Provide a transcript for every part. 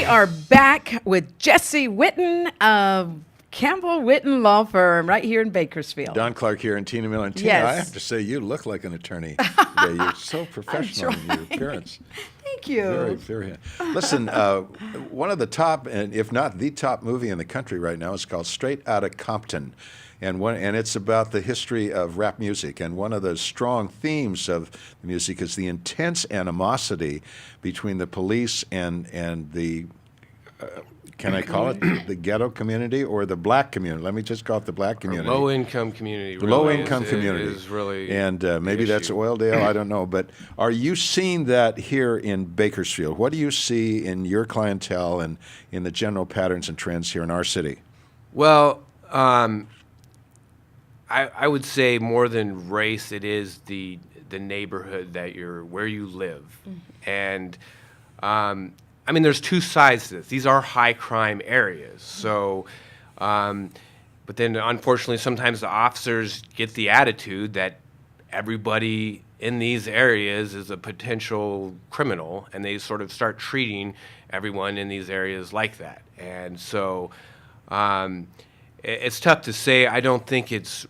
We are back with Jesse Witten of Campbell Witten Law Firm right here in Bakersfield. Don Clark here and Tina Miller. And Tina, Yes. I have to say, you look like an attorney today. You're so professional in your appearance. Thank you. Very, very. Listen, one of the top, and if not the top movie in the country right now is called Straight Outta Compton. And it's about the history of rap music. And one of the strong themes of the music is the intense animosity between the police and the can I call it the ghetto community or the black community? Let me just call it the black community. Low-income community. The low-income community. Is really and maybe that's Oildale, I don't know. But are you seeing that here in Bakersfield? What do you see in your clientele and in the general patterns and trends here in our city? Well, I would say more than race, it is the neighborhood where you live. Mm-hmm. And I mean, there's two sides to this. These are high crime areas. So, but then unfortunately, sometimes the officers get the attitude that everybody in these areas is a potential criminal, and they sort of start treating everyone in these areas like that. And so it's tough to say. I don't think it's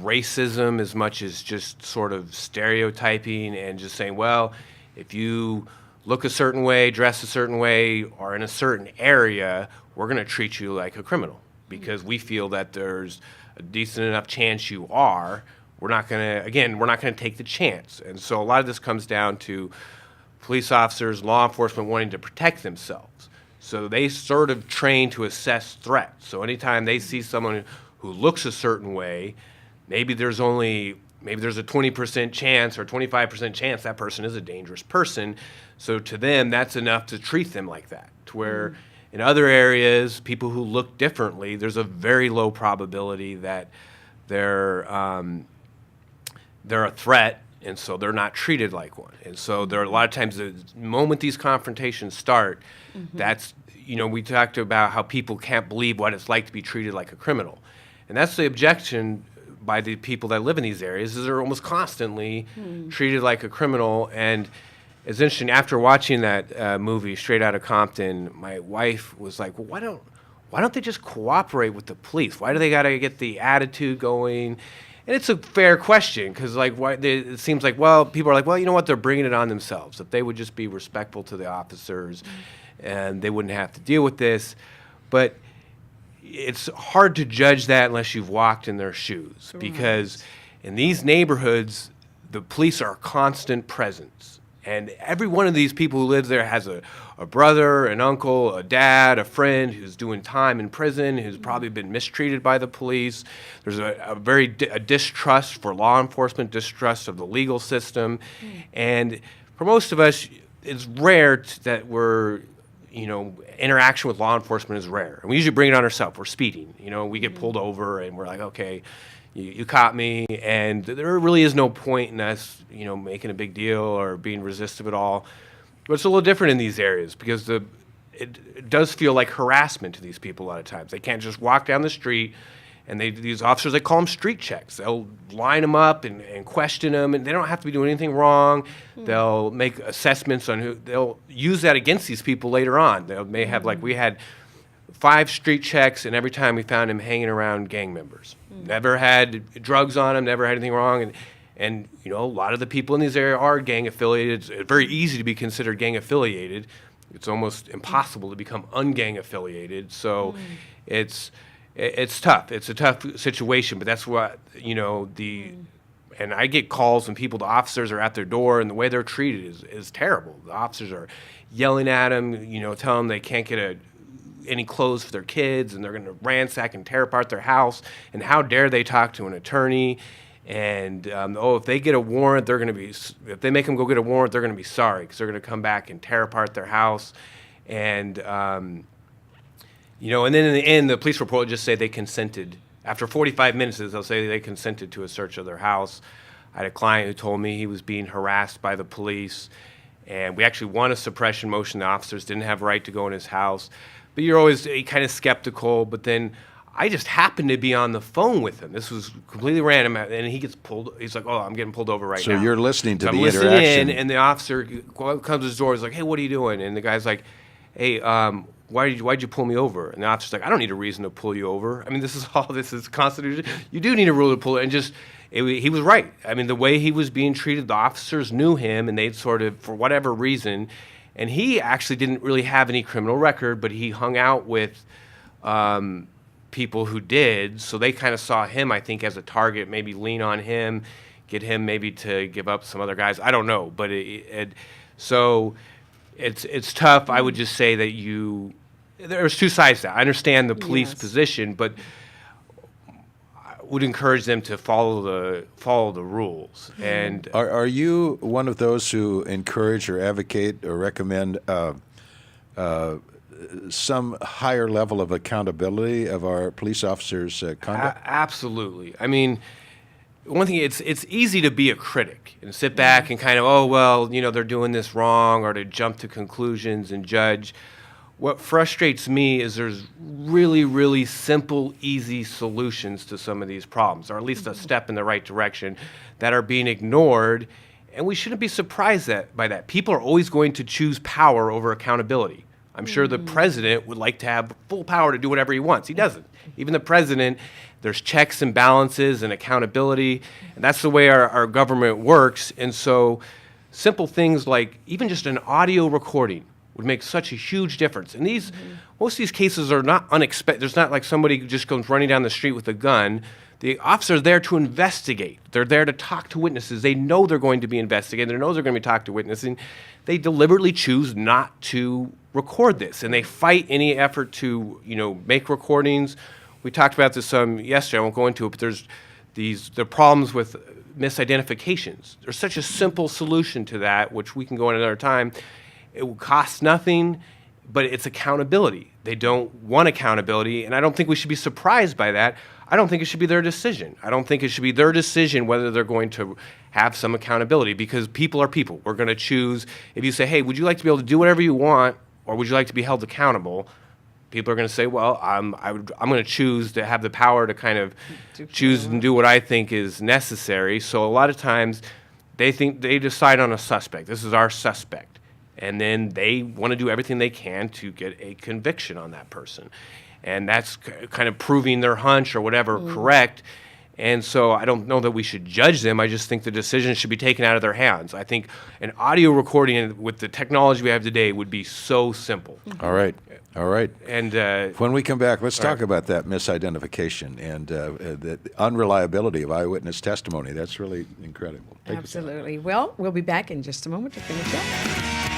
racism as much as just sort of stereotyping and just saying, well, if you look a certain way, dress a certain way, or in a certain area, we're going to treat you like a criminal because we feel that there's a decent enough chance you are. We're not going to take the chance. And so a lot of this comes down to police officers, law enforcement wanting to protect themselves. So they sort of train to assess threats. So anytime they see someone who looks a certain way, maybe there's a 20% chance or 25% chance that person is a dangerous person. So to them, that's enough to treat them like that. To where in other areas, people who look differently, there's a very low probability that they're a threat, and so they're not treated like one. And so there are a lot of times the moment these confrontations start, that's, we talked about how people can't believe what it's like to be treated like a criminal. And that's the objection by the people that live in these areas, is they're almost constantly treated like a criminal. And it's interesting, after watching that movie, Straight Outta Compton, my wife was like, well, why don't they just cooperate with the police? Why do they got to get the attitude going? And it's a fair question, because it seems like, well, people are like, well, you know what, they're bringing it on themselves. If they would just be respectful to the officers, and they wouldn't have to deal with this. But it's hard to judge that unless you've walked in their shoes, because in these neighborhoods, the police are a constant presence. And every one of these people who lives there has a brother, an uncle, a dad, a friend who's doing time in prison, who's probably been mistreated by the police. There's a distrust for law enforcement, distrust of the legal system. And for most of us, it's rare that interaction with law enforcement is rare. And we usually bring it on ourselves. We're speeding. We get pulled over and we're like, okay, you caught me. And there really is no point in us, making a big deal or being resistive at all. But it's a little different in these areas because it does feel like harassment to these people a lot of times. They can't just walk down the street, and these officers, they call them street checks. They'll line them up and question them, and they don't have to be doing anything wrong. They'll make assessments on they'll use that against these people later on. They may have, we had 5 street checks, and every time we found him hanging around gang members. Never had drugs on him, never had anything wrong. And a lot of the people in these areas are gang affiliated. It's very easy to be considered gang affiliated. It's almost impossible to become ungang affiliated. So it's tough. It's a tough situation, but that's what, and I get calls when the officers are at their door, and the way they're treated is terrible. The officers are yelling at them, telling them they can't get any clothes for their kids, and they're going to ransack and tear apart their house, and how dare they talk to an attorney. And, if they get a warrant, if they make them go get a warrant, they're going to be sorry, because they're going to come back and tear apart their house. And, and then in the end, the police report will just say they consented. After 45 minutes, they'll say they consented to a search of their house. I had a client who told me he was being harassed by the police, and we actually won a suppression motion. The officers didn't have a right to go in his house. But you're always kind of skeptical. But then I just happened to be on the phone with him. This was completely random, and he gets pulled. He's like, "Oh, I'm getting pulled over right now." So you're listening to so the I'm listening interaction. in, and the officer comes to his door. He's like, "Hey, what are you doing?" And the guy's like, hey, why'd you pull me over? And the officer's like, I don't need a reason to pull you over. I mean, this is constitution. You do need a rule to pull it. And he was right. I mean, the way he was being treated, the officers knew him, and they'd sort of, for whatever reason, and he actually didn't really have any criminal record, but he hung out with people who did, so they kind of saw him, I think, as a target, maybe lean on him, get him maybe to give up some other guys. I don't know, but so it's tough. I would just say that there's two sides to that. I understand the police position, but I would encourage them to follow the rules. And Are you one of those who encourage or advocate or recommend some higher level of accountability of our police officers' conduct? Absolutely. I mean, one thing, it's easy to be a critic and sit back and kind of, oh, well, they're doing this wrong, or to jump to conclusions and judge. What frustrates me is there's really, really simple, easy solutions to some of these problems, or at least a step in the right direction, that are being ignored, and we shouldn't be surprised by that. People are always going to choose power over accountability. I'm sure the president would like to have full power to do whatever he wants. He doesn't. Even the president, there's checks and balances and accountability, and that's the way our government works. And so simple things like even just an audio recording would make such a huge difference. And most of these cases are not unexpected. There's not like somebody who just goes running down the street with a gun. The officer's there to investigate. They're there to talk to witnesses. They know they're going to be investigated. They know they're going to be talked to witnesses. And they deliberately choose not to record this, and they fight any effort to, make recordings. We talked about this yesterday. I won't go into it, but there's the problems with misidentifications. There's such a simple solution to that, which we can go in another time. It will cost nothing, but it's accountability. They don't want accountability, and I don't think we should be surprised by that. I don't think it should be their decision. I don't think it should be their decision whether they're going to have some accountability, because people are people. We're going to choose. If you say, hey, would you like to be able to do whatever you want, or would you like to be held accountable? People are going to say, well, I'm going to choose to have the power to kind of choose and do what I think is necessary. So a lot of times they decide on a suspect. This is our suspect. And then they want to do everything they can to get a conviction on that person. And that's kind of proving their hunch or whatever correct. And so I don't know that we should judge them. I just think the decision should be taken out of their hands. I think an audio recording with the technology we have today would be so simple. All right. And when we come back, let's talk about that misidentification and the unreliability of eyewitness testimony. That's really incredible. Absolutely. Well, we'll be back in just a moment to finish up.